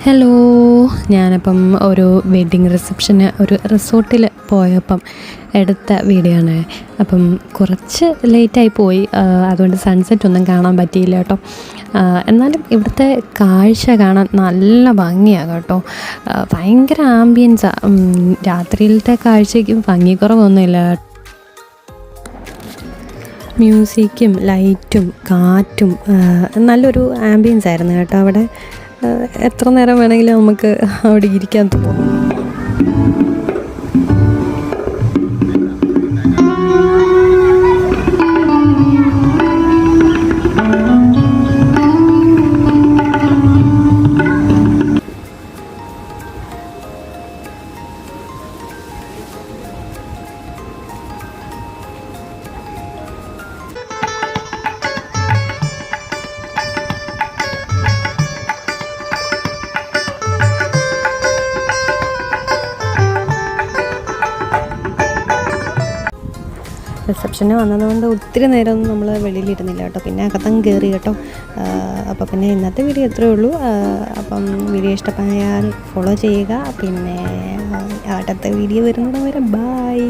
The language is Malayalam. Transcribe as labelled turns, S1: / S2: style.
S1: ഹലോ, ഞാനപ്പം ഒരു വെഡ്ഡിങ് റിസപ്ഷന് ഒരു റിസോർട്ടിൽ പോയപ്പം എടുത്ത വീഡിയോ ആണ്. അപ്പം കുറച്ച് ലേറ്റായി പോയി, അതുകൊണ്ട് സൺസെറ്റ് ഒന്നും കാണാൻ പറ്റിയില്ല കേട്ടോ. എന്നാലും ഇവിടുത്തെ കാഴ്ച കാണാൻ നല്ല ഭംഗിയാണ് കേട്ടോ. ഭയങ്കര ആംബിയൻസാണ്. രാത്രിയിലത്തെ കാഴ്ചയ്ക്കും ഭംഗിക്കുറവൊന്നുമില്ല. മ്യൂസിക്കും ലൈറ്റും കാറ്റും നല്ലൊരു ആംബിയൻസ് ആയിരുന്നു കേട്ടോ. അവിടെ എത്ര നേരം വേണമെങ്കിലും നമുക്ക് അവിടെ ഇരിക്കാൻ തോന്നും. റിസപ്ഷന് വന്നതുകൊണ്ട് ഒത്തിരി നേരമൊന്നും നമ്മൾ വെളിയിലിരുന്നില്ല കേട്ടോ. പിന്നെ അകത്തങ്ങ് കയറി കേട്ടോ. അപ്പോൾ പിന്നെ ഇന്നത്തെ വീഡിയോ ഇത്രയേ ഉള്ളൂ. അപ്പം വീഡിയോ ഇഷ്ടമായാൽ ഫോളോ ചെയ്യുക. പിന്നെ അടുത്ത വീഡിയോ വരുന്നത് വരെ ബൈ.